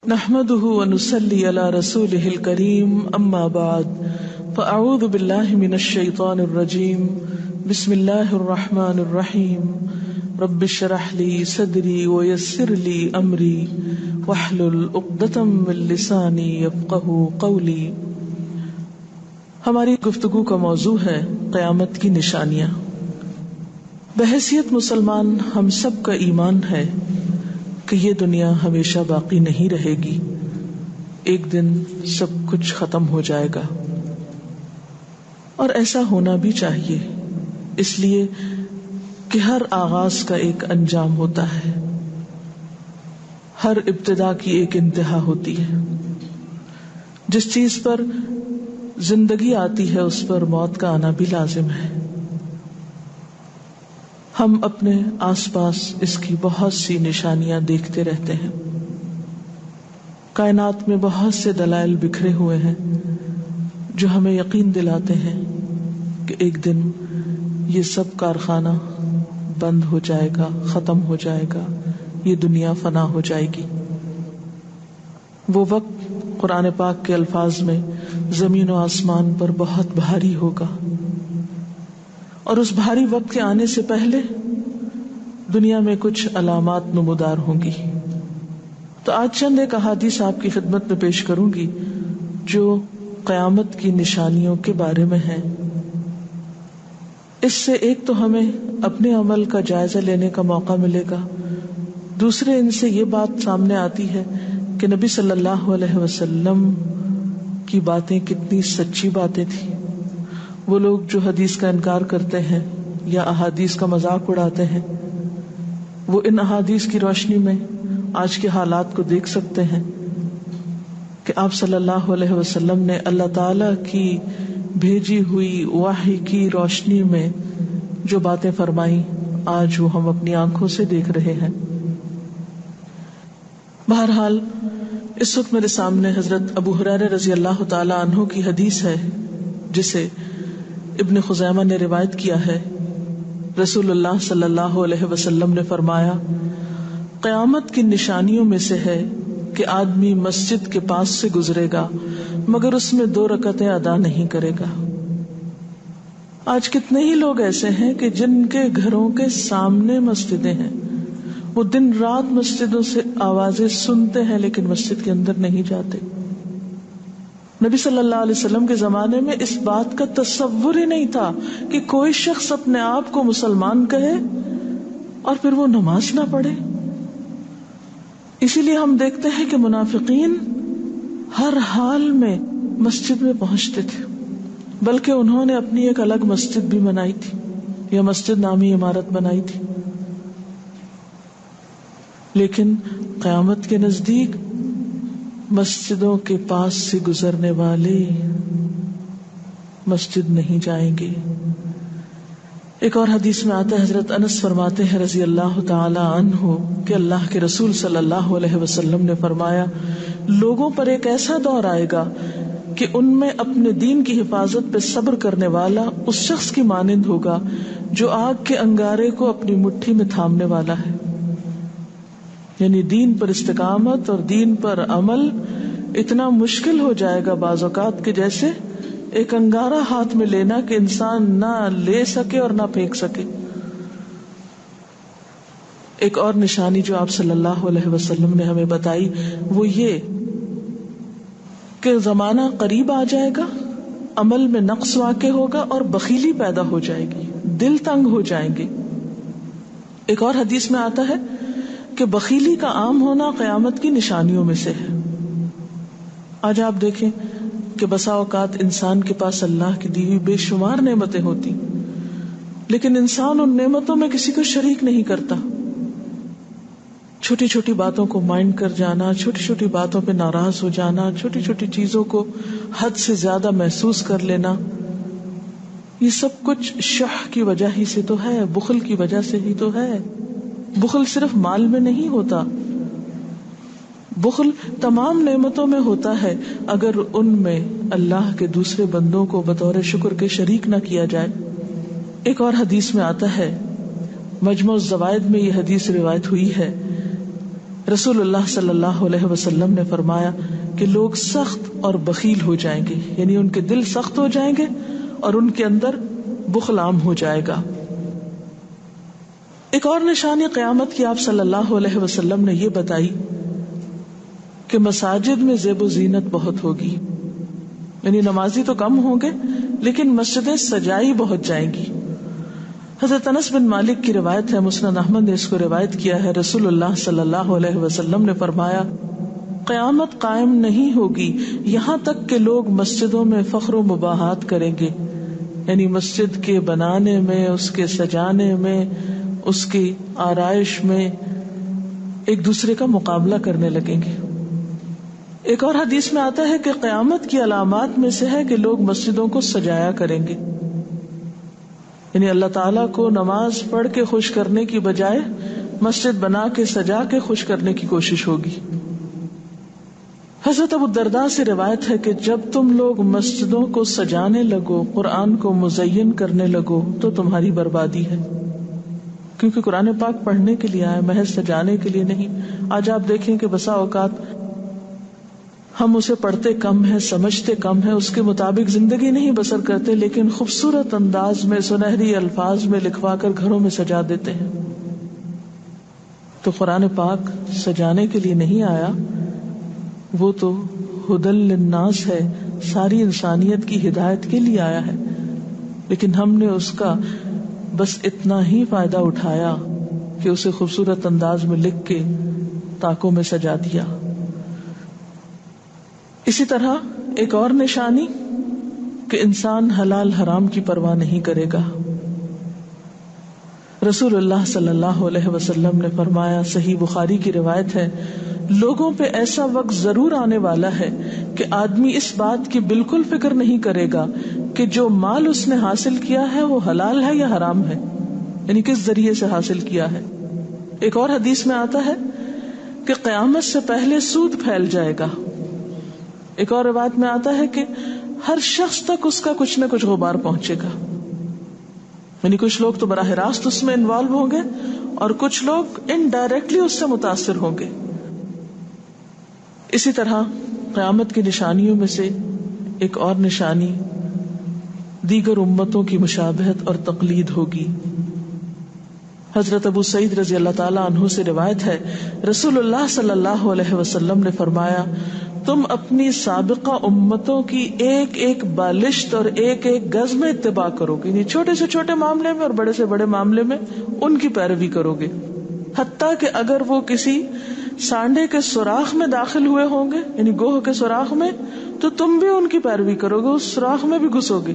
نحمده ونصلي على رسوله الكريم اما بعد فاعوذ بالله من الشيطان الرجيم بسم الله الرحمن الرحيم رب اشرح لي صدري ويسر لي امري واحلل عقدة من لساني يفقهوا قولي۔ ہماری گفتگو کا موضوع ہے قیامت کی نشانیاں۔ بحیثیت مسلمان ہم سب کا ایمان ہے کہ یہ دنیا ہمیشہ باقی نہیں رہے گی، ایک دن سب کچھ ختم ہو جائے گا، اور ایسا ہونا بھی چاہیے، اس لیے کہ ہر آغاز کا ایک انجام ہوتا ہے، ہر ابتدا کی ایک انتہا ہوتی ہے۔ جس چیز پر زندگی آتی ہے اس پر موت کا آنا بھی لازم ہے۔ ہم اپنے آس پاس اس کی بہت سی نشانیاں دیکھتے رہتے ہیں۔ کائنات میں بہت سے دلائل بکھرے ہوئے ہیں جو ہمیں یقین دلاتے ہیں کہ ایک دن یہ سب کارخانہ بند ہو جائے گا، ختم ہو جائے گا، یہ دنیا فنا ہو جائے گی۔ وہ وقت قرآن پاک کے الفاظ میں زمین و آسمان پر بہت بھاری ہوگا، اور اس بھاری وقت کے آنے سے پہلے دنیا میں کچھ علامات نمودار ہوں گی۔ تو آج چند ایک احادیث آپ کی خدمت میں پیش کروں گی جو قیامت کی نشانیوں کے بارے میں ہیں۔ اس سے ایک تو ہمیں اپنے عمل کا جائزہ لینے کا موقع ملے گا، دوسرے ان سے یہ بات سامنے آتی ہے کہ نبی صلی اللہ علیہ وسلم کی باتیں کتنی سچی باتیں تھیں۔ وہ لوگ جو حدیث کا انکار کرتے ہیں یا احادیث کا مذاق اڑاتے ہیں، وہ ان احادیث کی روشنی میں آج کے حالات کو دیکھ سکتے ہیں کہ آپ صلی اللہ علیہ وسلم نے اللہ تعالی کی بھیجی ہوئی وحی کی روشنی میں جو باتیں فرمائیں آج وہ ہم اپنی آنکھوں سے دیکھ رہے ہیں۔ بہرحال اس وقت میرے سامنے حضرت ابو ہریرہ رضی اللہ تعالی عنہ کی حدیث ہے جسے ابن خزیمہ نے روایت کیا ہے۔ رسول اللہ صلی اللہ علیہ وسلم نے فرمایا، قیامت کی نشانیوں میں سے ہے کہ آدمی مسجد کے پاس سے گزرے گا مگر اس میں 2 رکعتیں ادا نہیں کرے گا۔ آج کتنے ہی لوگ ایسے ہیں کہ جن کے گھروں کے سامنے مسجدیں ہیں، وہ دن رات مسجدوں سے آوازیں سنتے ہیں لیکن مسجد کے اندر نہیں جاتے۔ نبی صلی اللہ علیہ وسلم کے زمانے میں اس بات کا تصور ہی نہیں تھا کہ کوئی شخص اپنے آپ کو مسلمان کہے اور پھر وہ نماز نہ پڑھے۔ اسی لیے ہم دیکھتے ہیں کہ منافقین ہر حال میں مسجد میں پہنچتے تھے، بلکہ انہوں نے اپنی ایک الگ مسجد بھی بنائی تھی یا مسجد نامی عمارت بنائی تھی۔ لیکن قیامت کے نزدیک مسجدوں کے پاس سے گزرنے والے مسجد نہیں جائیں گے۔ ایک اور حدیث میں آتا ہے، حضرت انس فرماتے ہیں رضی اللہ تعالی عنہ کہ اللہ کے رسول صلی اللہ علیہ وسلم نے فرمایا، لوگوں پر ایک ایسا دور آئے گا کہ ان میں اپنے دین کی حفاظت پہ صبر کرنے والا اس شخص کی مانند ہوگا جو آگ کے انگارے کو اپنی مٹھی میں تھامنے والا ہے۔ یعنی دین پر استقامت اور دین پر عمل اتنا مشکل ہو جائے گا بعض اوقات کہ جیسے ایک انگارہ ہاتھ میں لینا کہ انسان نہ لے سکے اور نہ پھینک سکے۔ ایک اور نشانی جو آپ صلی اللہ علیہ وسلم نے ہمیں بتائی وہ یہ کہ زمانہ قریب آ جائے گا، عمل میں نقص واقع ہوگا اور بخیلی پیدا ہو جائے گی، دل تنگ ہو جائیں گے۔ ایک اور حدیث میں آتا ہے کہ بخیلی کا عام ہونا قیامت کی نشانیوں میں سے ہے۔ آج آپ دیکھیں کہ بسا اوقات انسان کے پاس اللہ کی دی ہوئی بے شمار نعمتیں ہوتی، لیکن انسان ان نعمتوں میں کسی کو شریک نہیں کرتا۔ چھوٹی چھوٹی باتوں کو مائنڈ کر جانا، چھوٹی چھوٹی باتوں پہ ناراض ہو جانا، چھوٹی چھوٹی چیزوں کو حد سے زیادہ محسوس کر لینا، یہ سب کچھ شح کی وجہ ہی سے تو ہے، بخل کی وجہ سے ہی تو ہے۔ بخل صرف مال میں نہیں ہوتا، بخل تمام نعمتوں میں ہوتا ہے اگر ان میں اللہ کے دوسرے بندوں کو بطور شکر کے شریک نہ کیا جائے۔ ایک اور حدیث میں آتا ہے، مجموع الزوائد میں یہ حدیث روایت ہوئی ہے رسول اللہ صلی اللہ علیہ وسلم نے فرمایا کہ لوگ سخت اور بخیل ہو جائیں گے، یعنی ان کے دل سخت ہو جائیں گے اور ان کے اندر بخل عام ہو جائے گا۔ ایک اور نشانی قیامت کی آپ صلی اللہ علیہ وسلم نے یہ بتائی کہ مساجد میں زیب و زینت بہت ہوگی، یعنی نمازی تو کم ہوں گے لیکن مسجدیں سجائی بہت جائیں گی۔ حضرت انس بن مالک کی روایت ہے، مسند احمد نے اس کو روایت کیا ہے، رسول اللہ صلی اللہ علیہ وسلم نے فرمایا قیامت قائم نہیں ہوگی یہاں تک کہ لوگ مسجدوں میں فخر و مباحات کریں گے، یعنی مسجد کے بنانے میں، اس کے سجانے میں، اس کی آرائش میں ایک دوسرے کا مقابلہ کرنے لگیں گے۔ ایک اور حدیث میں آتا ہے کہ قیامت کی علامات میں سے ہے کہ لوگ مسجدوں کو سجایا کریں گے، یعنی اللہ تعالیٰ کو نماز پڑھ کے خوش کرنے کی بجائے مسجد بنا کے سجا کے خوش کرنے کی کوشش ہوگی۔ حضرت ابو الدرداء سے روایت ہے کہ جب تم لوگ مسجدوں کو سجانے لگو، قرآن کو مزین کرنے لگو تو تمہاری بربادی ہے، کیونکہ قرآن پاک پڑھنے کے لیے آئے، محض سجانے کے لیے نہیں۔ آج آپ دیکھیں کہ بسا اوقات ہم اسے پڑھتے کم ہیں، سمجھتے کم ہیں، اس کے مطابق زندگی نہیں بسر کرتے، لیکن خوبصورت انداز میں سنہری الفاظ میں لکھوا کر گھروں میں سجا دیتے ہیں۔ تو قرآن پاک سجانے کے لیے نہیں آیا، وہ تو ہدی للناس ہے، ساری انسانیت کی ہدایت کے لیے آیا ہے، لیکن ہم نے اس کا بس اتنا ہی فائدہ اٹھایا کہ اسے خوبصورت انداز میں لکھ کے تاکوں میں سجا دیا۔ اسی طرح ایک اور نشانی کہ انسان حلال حرام کی پرواہ نہیں کرے گا۔ رسول اللہ صلی اللہ علیہ وسلم نے فرمایا، صحیح بخاری کی روایت ہے، لوگوں پہ ایسا وقت ضرور آنے والا ہے کہ آدمی اس بات کی بالکل فکر نہیں کرے گا کہ جو مال اس نے حاصل کیا ہے وہ حلال ہے یا حرام ہے، یعنی کس ذریعے سے حاصل کیا ہے۔ ایک اور حدیث میں آتا ہے کہ قیامت سے پہلے سود پھیل جائے گا۔ ایک اور روایت میں آتا ہے کہ ہر شخص تک اس کا کچھ نہ کچھ غبار پہنچے گا، یعنی کچھ لوگ تو براہ راست اس میں انوالو ہوں گے اور کچھ لوگ انڈائریکٹلی اس سے متاثر ہوں گے۔ اسی طرح قیامت کی نشانیوں میں سے ایک اور نشانی دیگر امتوں کی مشابہت اور تقلید ہوگی۔ حضرت ابو سعید رضی اللہ تعالیٰ عنہ سے روایت ہے، رسول اللہ صلی اللہ علیہ وسلم نے فرمایا، تم اپنی سابقہ امتوں کی ایک ایک بالشت اور ایک ایک گز میں اتباع کرو گے، یعنی چھوٹے سے چھوٹے معاملے میں اور بڑے سے بڑے معاملے میں ان کی پیروی کرو گے، حتیٰ کہ اگر وہ کسی سانڈے کے سوراخ میں داخل ہوئے ہوں گے، یعنی گوہ کے سوراخ میں، تو تم بھی ان کی پیروی کرو گے، اس سوراخ میں بھی گھسو گے۔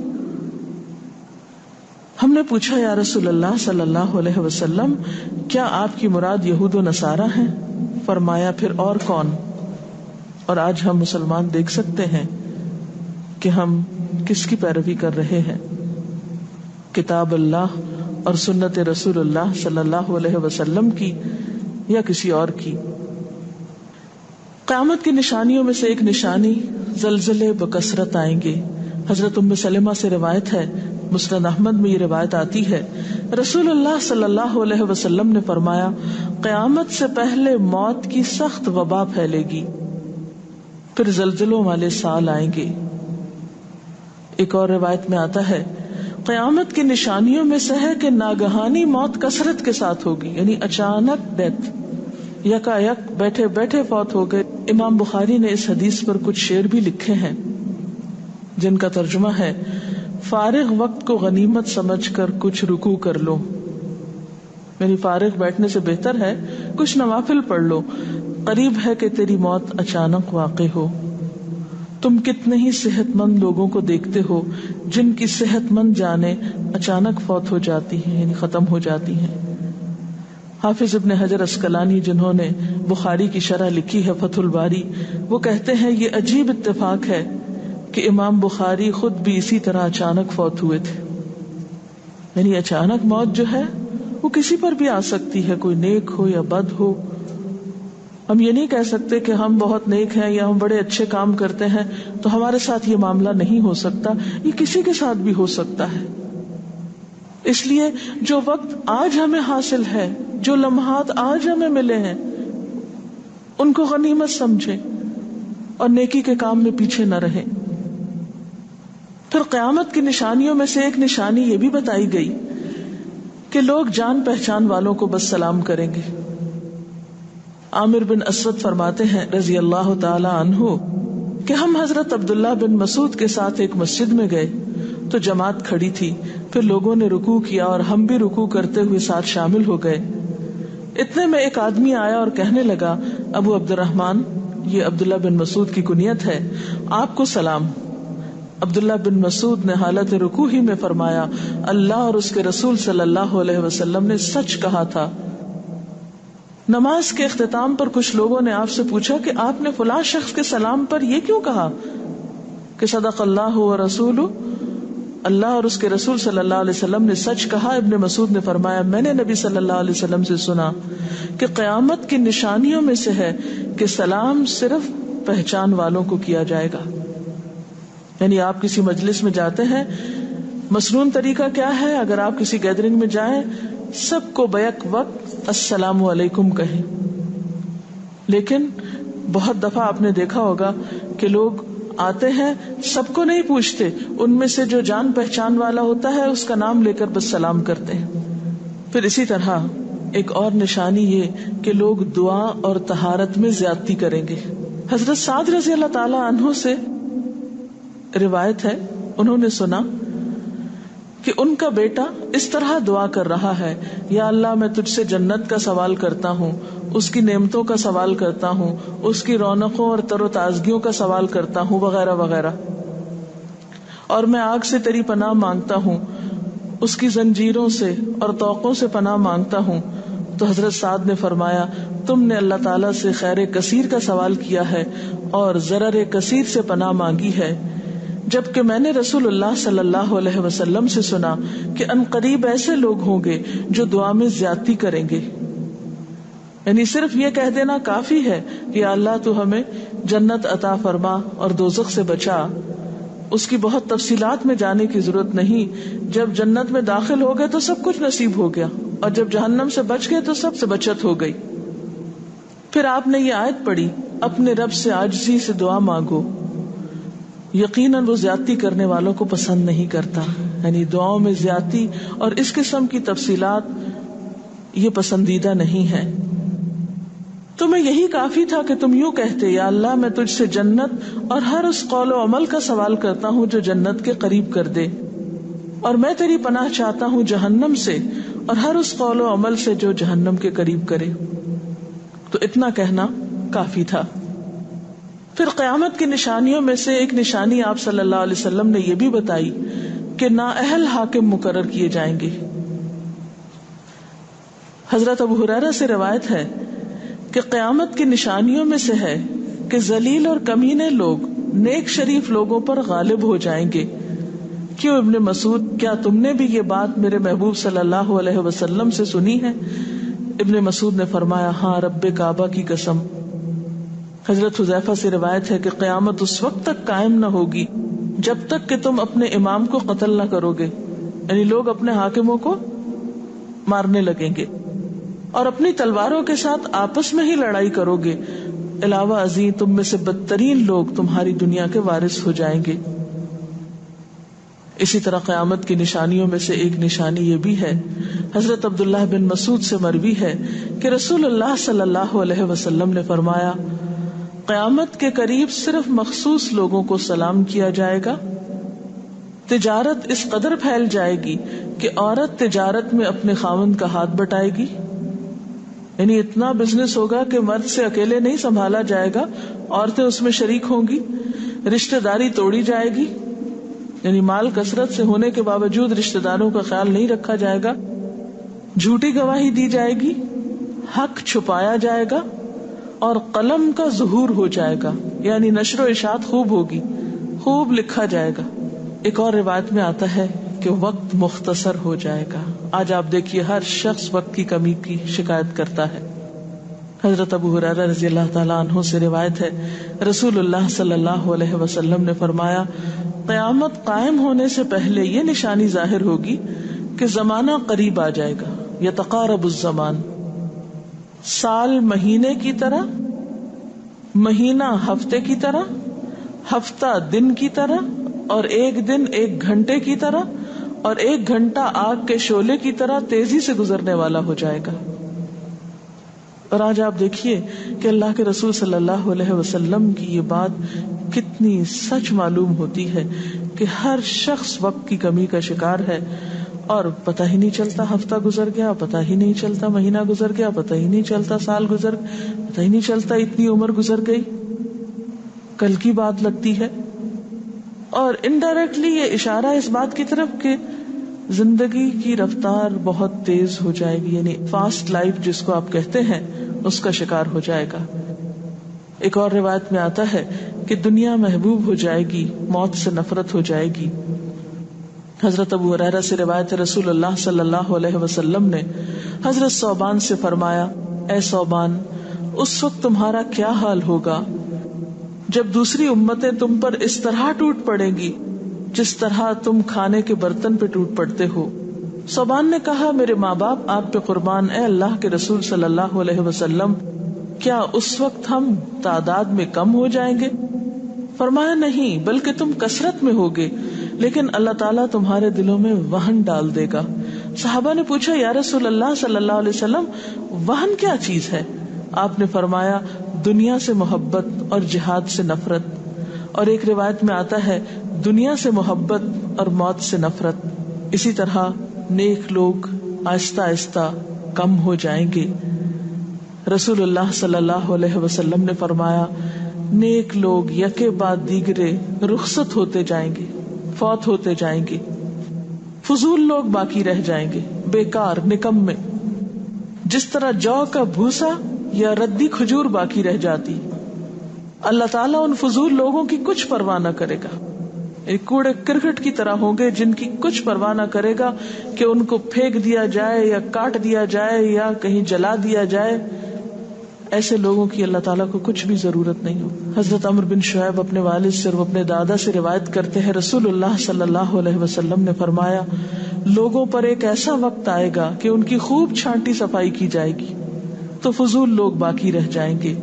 ہم نے پوچھا، یا رسول اللہ صلی اللہ علیہ وسلم، کیا آپ کی مراد یہود و نصارہ ہیں؟ فرمایا، پھر اور کون؟ اور آج ہم مسلمان دیکھ سکتے ہیں کہ ہم کس کی پیروی کر رہے ہیں، کتاب اللہ اور سنت رسول اللہ صلی اللہ علیہ وسلم کی یا کسی اور کی۔ قیامت کی نشانیوں میں سے ایک نشانی زلزلے بکثرت آئیں گے۔ حضرت ام سلمہ سے روایت ہے، مسند احمد میں یہ روایت آتی ہے، رسول اللہ صلی اللہ علیہ وسلم نے فرمایا، قیامت سے پہلے موت کی سخت وبا پھیلے گی، پھر زلزلوں والے سال آئیں گے۔ ایک اور روایت میں آتا ہے، قیامت کی نشانیوں میں سے ہے کہ ناگہانی موت کثرت کے ساتھ ہوگی، یعنی اچانک ڈیتھ، یکا یک بیٹھے بیٹھے فوت ہو گئے۔ امام بخاری نے اس حدیث پر کچھ شعر بھی لکھے ہیں جن کا ترجمہ ہے، فارغ وقت کو غنیمت سمجھ کر کچھ رکوع کر لو، یعنی فارغ بیٹھنے سے بہتر ہے کچھ نوافل پڑھ لو، قریب ہے کہ تیری موت اچانک واقع ہو۔ تم کتنے ہی صحت مند لوگوں کو دیکھتے ہو جن کی صحت مند جانیں اچانک فوت ہو جاتی ہیں، یعنی ختم ہو جاتی ہیں۔ حافظ ابن حجر عسقلانی جنہوں نے بخاری کی شرح لکھی ہے فتح الباری، وہ کہتے ہیں یہ عجیب اتفاق ہے کہ امام بخاری خود بھی اسی طرح اچانک فوت ہوئے تھے، یعنی اچانک موت جو ہے وہ کسی پر بھی آ سکتی ہے، کوئی نیک ہو یا بد ہو۔ ہم یہ نہیں کہہ سکتے کہ ہم بہت نیک ہیں یا ہم بڑے اچھے کام کرتے ہیں تو ہمارے ساتھ یہ معاملہ نہیں ہو سکتا، یہ کسی کے ساتھ بھی ہو سکتا ہے۔ اس لیے جو وقت آج ہمیں حاصل ہے، جو لمحات آج ہمیں ملے ہیں، ان کو غنیمت سمجھیں اور نیکی کے کام میں پیچھے نہ رہیں۔ پھر قیامت کی نشانیوں میں سے ایک نشانی یہ بھی بتائی گئی کہ لوگ جان پہچان والوں کو بس سلام کریں گے۔ عامر بن اسود فرماتے ہیں رضی اللہ تعالی عنہ کہ ہم حضرت عبداللہ بن مسعود کے ساتھ ایک مسجد میں گئے تو جماعت کھڑی تھی، پھر لوگوں نے رکوع کیا اور ہم بھی رکوع کرتے ہوئے ساتھ شامل ہو گئے۔ اتنے میں ایک آدمی آیا اور کہنے لگا، ابو عبد الرحمن، یہ عبداللہ بن مسعود کی کنیت ہے، آپ کو سلام۔ عبداللہ بن مسعود نے حالت رکوع ہی میں فرمایا، اللہ اور اس کے رسول صلی اللہ علیہ وسلم نے سچ کہا تھا۔ نماز کے اختتام پر کچھ لوگوں نے آپ سے پوچھا کہ آپ نے فلاں شخص کے سلام پر یہ کیوں کہا کہ صدق اللہ و رسولہ، اللہ اور اس کے رسول صلی اللہ علیہ وسلم نے سچ کہا۔ ابن مسعود نے فرمایا، میں نے نبی صلی اللہ علیہ وسلم سے سنا کہ قیامت کی نشانیوں میں سے ہے کہ سلام صرف پہچان والوں کو کیا جائے گا۔ یعنی آپ کسی مجلس میں جاتے ہیں، مسنون طریقہ کیا ہے، اگر آپ کسی گیدرنگ میں جائیں سب کو بیک وقت السلام علیکم کہیں، لیکن بہت دفعہ آپ نے دیکھا ہوگا کہ لوگ آتے ہیں سب کو نہیں پوچھتے، ان میں سے جو جان پہچان والا ہوتا ہے اس کا نام لے کر بس سلام کرتے ہیں۔ پھر اسی طرح ایک اور نشانی یہ کہ لوگ دعا اور طہارت میں زیادتی کریں گے۔ حضرت سعد رضی اللہ تعالی عنہ سے روایت ہے، انہوں نے سنا کہ ان کا بیٹا اس طرح دعا کر رہا ہے، یا اللہ میں تجھ سے جنت کا سوال کرتا ہوں، اس کی نعمتوں کا سوال کرتا ہوں، اس کی رونقوں اور تر و تازگیوں کا سوال کرتا ہوں، وغیرہ وغیرہ، اور میں آگ سے تیری پناہ مانگتا ہوں، اس کی زنجیروں سے اور طوقوں سے پناہ مانگتا ہوں۔ تو حضرت سعد نے فرمایا، تم نے اللہ تعالیٰ سے خیر کثیر کا سوال کیا ہے اور ضرر کثیر سے پناہ مانگی ہے، جبکہ میں نے رسول اللہ صلی اللہ علیہ وسلم سے سنا کہ عنقریب ایسے لوگ ہوں گے جو دعا میں زیادتی کریں گے۔ یعنی صرف یہ کہہ دینا کافی ہے کہ اللہ تو ہمیں جنت عطا فرما اور دوزخ سے بچا، اس کی بہت تفصیلات میں جانے کی ضرورت نہیں۔ جب جنت میں داخل ہو گئے تو سب کچھ نصیب ہو گیا، اور جب جہنم سے بچ گئے تو سب سے بچت ہو گئی۔ پھر آپ نے یہ آیت پڑھی، اپنے رب سے عاجزی سے دعا مانگو، یقیناً وہ زیادتی کرنے والوں کو پسند نہیں کرتا۔ یعنی دعاؤں میں زیادتی اور اس قسم کی تفصیلات یہ پسندیدہ نہیں ہے۔ تمہیں یہی کافی تھا کہ تم یوں کہتے، یا اللہ میں تجھ سے جنت اور ہر اس قول و عمل کا سوال کرتا ہوں جو جنت کے قریب کر دے، اور میں تیری پناہ چاہتا ہوں جہنم سے اور ہر اس قول و عمل سے جو جہنم کے قریب کرے۔ تو اتنا کہنا کافی تھا۔ پھر قیامت کی نشانیوں میں سے ایک نشانی آپ صلی اللہ علیہ وسلم نے یہ بھی بتائی کہ نااہل حاکم مقرر کیے جائیں گے۔ حضرت ابو ہریرہ سے روایت ہے کہ قیامت کی نشانیوں میں سے ہے کہ ذلیل اور کمینے لوگ نیک شریف لوگوں پر غالب ہو جائیں گے۔ کیوں ابن مسعود، کیا تم نے بھی یہ بات میرے محبوب صلی اللہ علیہ وسلم سے سنی ہے؟ ابن مسعود نے فرمایا، ہاں رب کعبہ کی قسم۔ حضرت حذیفہ سے روایت ہے کہ قیامت اس وقت تک قائم نہ ہوگی جب تک کہ تم اپنے امام کو قتل نہ کرو گے، یعنی لوگ اپنے حاکموں کو مارنے لگیں گے اور اپنی تلواروں کے ساتھ آپس میں ہی لڑائی کرو گے، علاوہ ازیں تم میں سے بدترین لوگ تمہاری دنیا کے وارث ہو جائیں گے۔ اسی طرح قیامت کی نشانیوں میں سے ایک نشانی یہ بھی ہے، حضرت عبداللہ بن مسعود سے مروی ہے کہ رسول اللہ صلی اللہ علیہ وسلم نے فرمایا، قیامت کے قریب صرف مخصوص لوگوں کو سلام کیا جائے گا۔ تجارت اس قدر پھیل جائے گی کہ عورت تجارت میں اپنے خاوند کا ہاتھ بٹائے گی، یعنی اتنا بزنس ہوگا کہ مرد سے اکیلے نہیں سنبھالا جائے گا، عورتیں اس میں شریک ہوں گی، رشتہ داری توڑی جائے گی، یعنی مال کثرت سے ہونے کے باوجود رشتہ داروں کا خیال نہیں رکھا جائے گا، جھوٹی گواہی دی جائے گی، حق چھپایا جائے گا، اور قلم کا ظہور ہو جائے گا، یعنی نشر و اشاعت خوب ہوگی، خوب لکھا جائے گا۔ ایک اور روایت میں آتا ہے کہ وقت مختصر ہو جائے گا۔ آج آپ دیکھیے ہر شخص وقت کی کمی کی شکایت کرتا ہے۔ حضرت ابو ہریرہ رضی اللہ تعالیٰ عنہ سے روایت ہے، رسول اللہ صلی اللہ علیہ وسلم نے فرمایا، قیامت قائم ہونے سے پہلے یہ نشانی ظاہر ہوگی کہ زمانہ قریب آ جائے گا، یتقارب الزمان، سال مہینے کی طرح مہینہ ہفتے کی طرح، ہفتہ دن کی طرح، اور ایک دن ایک گھنٹے کی طرح، اور ایک گھنٹہ آگ کے شعلے کی طرح تیزی سے گزرنے والا ہو جائے گا. اور آج آپ دیکھیے کہ اللہ کے رسول صلی اللہ علیہ وسلم کی یہ بات کتنی سچ معلوم ہوتی ہے کہ ہر شخص وقت کی کمی کا شکار ہے، اور پتہ ہی نہیں چلتا ہفتہ گزر گیا، پتہ ہی نہیں چلتا مہینہ گزر گیا، پتہ ہی نہیں چلتا سال گزر، پتہ ہی نہیں چلتا اتنی عمر گزر گئی، کل کی بات لگتی ہے. اور انڈائریکٹلی یہ اشارہ اس بات کی طرف کہ زندگی کی رفتار بہت تیز ہو جائے گی، یعنی فاسٹ لائف جس کو آپ کہتے ہیں اس کا شکار ہو جائے گا. ایک اور روایت میں آتا ہے کہ دنیا محبوب ہو جائے گی، موت سے نفرت ہو جائے گی. حضرت ابو ہریرہ سے روایت ہے، رسول اللہ صلی اللہ علیہ وسلم نے حضرت ثوبان سے فرمایا، اے ثوبان، اس وقت تمہارا کیا حال ہوگا جب دوسری امتیں تم پر اس طرح ٹوٹ پڑیں گی جس طرح تم کھانے کے برتن پہ ٹوٹ پڑتے ہو. ثوبان نے کہا، میرے ماں باپ آپ پہ قربان، اے اللہ کے رسول صلی اللہ علیہ وسلم، کیا اس وقت ہم تعداد میں کم ہو جائیں گے؟ فرمایا، نہیں، بلکہ تم کثرت میں ہوگے، لیکن اللہ تعالیٰ تمہارے دلوں میں وہن ڈال دے گا. صحابہ نے پوچھا، یا رسول اللہ صلی اللہ علیہ وسلم، وہن کیا چیز ہے؟ آپ نے فرمایا، دنیا سے محبت اور جہاد سے نفرت. اور ایک روایت میں آتا ہے، دنیا سے محبت اور موت سے نفرت. اسی طرح نیک لوگ آہستہ آہستہ کم ہو جائیں گے. رسول اللہ صلی اللہ علیہ وسلم نے فرمایا، نیک لوگ یکے بعد دیگرے رخصت ہوتے جائیں گے، فوت ہوتے جائیں گے. فضول لوگ باقی رہ جائیں گے، بیکار، نکمے. جس طرح جو کا بھوسا یا ردی کھجور باقی رہ جاتی، اللہ تعالیٰ ان فضول لوگوں کی کچھ پرواہ نہ کرے گا. کوڑے کرکٹ کی طرح ہوں گے جن کی کچھ پرواہ نہ کرے گا کہ ان کو پھینک دیا جائے یا کاٹ دیا جائے یا کہیں جلا دیا جائے. ایسے لوگوں کی اللہ تعالیٰ کو کچھ بھی ضرورت نہیں ہو. حضرت عمرو بن شعیب اپنے والد سے اور اپنے دادا سے روایت کرتے ہیں، رسول اللہ صلی اللہ علیہ وسلم نے فرمایا، لوگوں پر ایک ایسا وقت آئے گا کہ ان کی خوب چھانٹی صفائی کی جائے گی تو فضول لوگ باقی رہ جائیں گے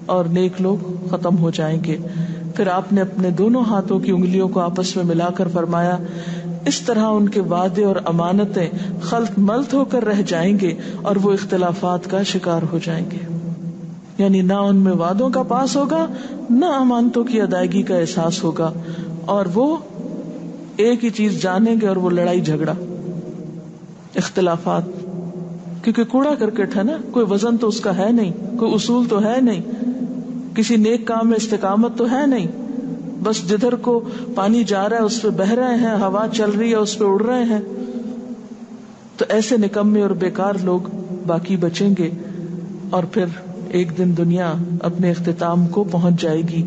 اور نیک لوگ ختم ہو جائیں گے. پھر آپ نے اپنے دونوں ہاتھوں کی انگلیوں کو آپس میں ملا کر فرمایا، اس طرح ان کے وعدے اور امانتیں خلط ملط ہو کر رہ جائیں گے اور وہ اختلافات کا شکار ہو جائیں گے. یعنی نہ ان میں وعدوں کا پاس ہوگا، نہ امانتوں کی ادائیگی کا احساس ہوگا، اور وہ ایک ہی چیز جانیں گے اور وہ لڑائی جھگڑا، اختلافات. کیونکہ کوڑا کرکٹ ہے نا، کوئی وزن تو اس کا ہے نہیں، کوئی اصول تو ہے نہیں، کسی نیک کام میں استقامت تو ہے نہیں. بس جدھر کو پانی جا رہا ہے اس پہ بہہ رہے ہیں، ہوا چل رہی ہے اس پہ اڑ رہے ہیں. تو ایسے نکمے اور بیکار لوگ باقی بچیں گے، اور پھر ایک دن دنیا اپنے اختتام کو پہنچ جائے گی.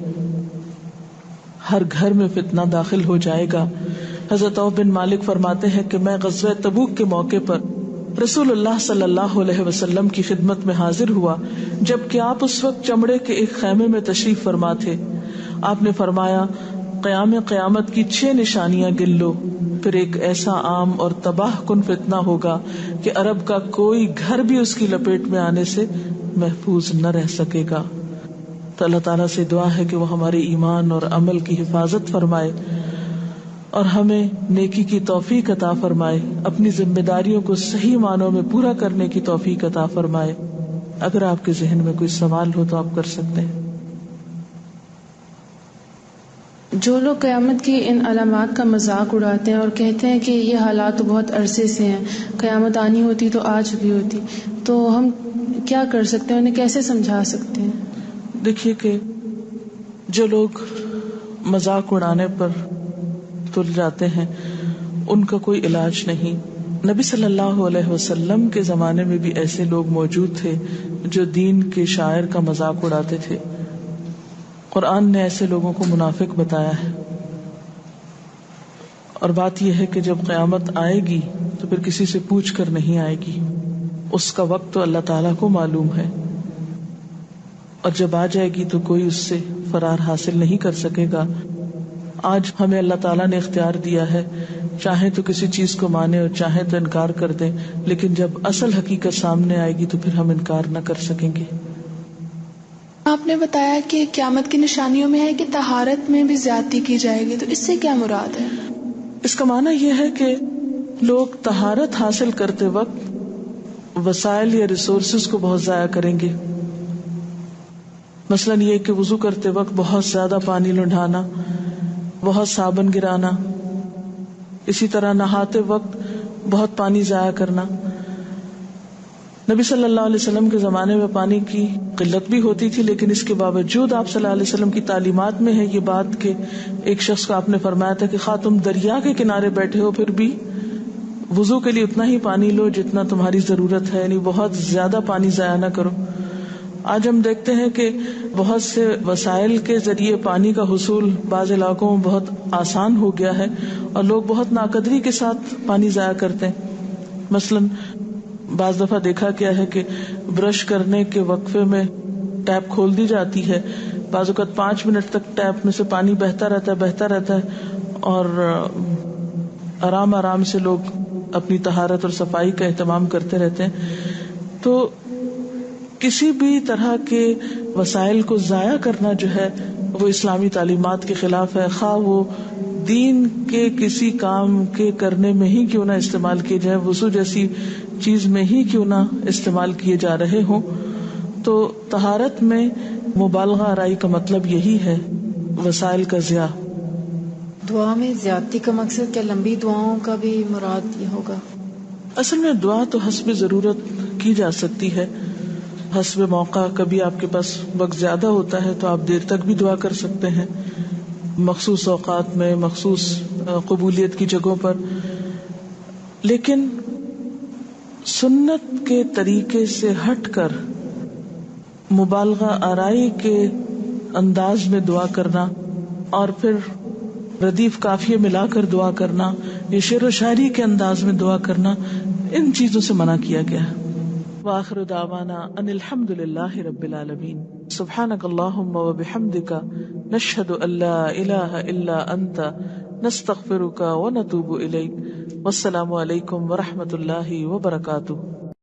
ہر گھر میں فتنہ داخل ہو جائے گا. حضرت عوف بن مالک فرماتے ہیں کہ میں غزوہ تبوک کے موقع پر رسول اللہ صلی اللہ علیہ وسلم کی خدمت میں حاضر ہوا، جبکہ آپ اس وقت چمڑے کے ایک خیمے میں تشریف فرما تھے. آپ نے فرمایا، قیامت کی 6 نشانیاں گن لو. پھر ایک ایسا عام اور تباہ کن فتنہ ہوگا کہ عرب کا کوئی گھر بھی اس کی لپیٹ میں آنے سے محفوظ نہ رہ سکے گا. تو اللہ تعالیٰ سے دعا ہے کہ وہ ہمارے ایمان اور عمل کی حفاظت فرمائے اور ہمیں نیکی کی توفیق عطا فرمائے، اپنی ذمہ داریوں کو صحیح معنوں میں پورا کرنے کی توفیق عطا فرمائے. اگر آپ کے ذہن میں کوئی سوال ہو تو آپ کر سکتے ہیں. جو لوگ قیامت کی ان علامات کا مذاق اڑاتے ہیں اور کہتے ہیں کہ یہ حالات تو بہت عرصے سے ہیں، قیامت آنی ہوتی تو آ چکی ہوتی، تو ہم کیا کر سکتے ہیں، انہیں کیسے سمجھا سکتے ہیں؟ دیکھیے کہ جو لوگ مذاق اڑانے پر تل جاتے ہیں ان کا کوئی علاج نہیں. نبی صلی اللہ علیہ وسلم کے زمانے میں بھی ایسے لوگ موجود تھے جو دین کے شاعر کا مذاق اڑاتے تھے. قرآن نے ایسے لوگوں کو منافق بتایا ہے. اور بات یہ ہے کہ جب قیامت آئے گی تو پھر کسی سے پوچھ کر نہیں آئے گی، اس کا وقت تو اللہ تعالیٰ کو معلوم ہے، اور جب آ جائے گی تو کوئی اس سے فرار حاصل نہیں کر سکے گا. آج ہمیں اللہ تعالیٰ نے اختیار دیا ہے، چاہے تو کسی چیز کو مانے اور چاہے تو انکار کر دیں، لیکن جب اصل حقیقت سامنے آئے گی تو پھر ہم انکار نہ کر سکیں گے. آپ نے بتایا کہ قیامت کی نشانیوں میں ہے کہ طہارت میں بھی زیادتی کی جائے گی، تو اس سے کیا مراد ہے؟ اس کا معنی یہ ہے کہ لوگ طہارت حاصل کرتے وقت وسائل یا ریسورسز کو بہت ضائع کریں گے. مثلا یہ کہ وضو کرتے وقت بہت زیادہ پانی لنڈھانا، بہت صابن گرانا، اسی طرح نہاتے وقت بہت پانی ضائع کرنا. نبی صلی اللہ علیہ وسلم کے زمانے میں پانی کی قلت بھی ہوتی تھی، لیکن اس کے باوجود آپ صلی اللہ علیہ وسلم کی تعلیمات میں ہے یہ بات کہ ایک شخص کو آپ نے فرمایا تھا کہ خواہ تم دریا کے کنارے بیٹھے ہو پھر بھی وضو کے لیے اتنا ہی پانی لو جتنا تمہاری ضرورت ہے، یعنی بہت زیادہ پانی ضائع نہ کرو. آج ہم دیکھتے ہیں کہ بہت سے وسائل کے ذریعے پانی کا حصول بعض علاقوں میں بہت آسان ہو گیا ہے اور لوگ بہت ناقدری کے ساتھ پانی ضائع کرتے ہیں. مثلاً بعض دفعہ دیکھا گیا ہے کہ برش کرنے کے وقفے میں ٹیپ کھول دی جاتی ہے، بعض اوقات 5 منٹ تک ٹیپ میں سے پانی بہتا رہتا ہے اور آرام آرام سے لوگ اپنی طہارت اور صفائی کا اہتمام کرتے رہتے ہیں. تو کسی بھی طرح کے وسائل کو ضائع کرنا جو ہے وہ اسلامی تعلیمات کے خلاف ہے، خواہ وہ دین کے کسی کام کے کرنے میں ہی کیوں نہ استعمال کیے جائے، وضو جیسی چیز میں ہی کیوں نہ استعمال کیے جا رہے ہوں. تو طہارت میں مبالغہ آرائی کا مطلب یہی ہے، وسائل کا ضیاع. دعا میں زیادتی کا مقصد کیا لمبی دعاؤں کا بھی مراد یہ ہوگا؟ اصل میں دعا تو حسب ضرورت کی جا سکتی ہے، حسب موقع. کبھی آپ کے پاس وقت زیادہ ہوتا ہے تو آپ دیر تک بھی دعا کر سکتے ہیں، مخصوص اوقات میں، مخصوص قبولیت کی جگہوں پر. لیکن سنت کے طریقے سے ہٹ کر مبالغہ آرائی کے انداز میں دعا کرنا اور پھر ردیف قافیے ملا کر دعا کرنا یا شعر و شاعری کے انداز میں دعا کرنا، ان چیزوں سے منع کیا گیا ہے. وآخر دعوانا ان الحمد للہ رب العالمین. سبحانک اللہم وبحمدک نشہد ان لا الہ الا انت نستغفرک ونتوب الیک. والسلام علیکم ورحمۃ اللہ وبرکاتہ.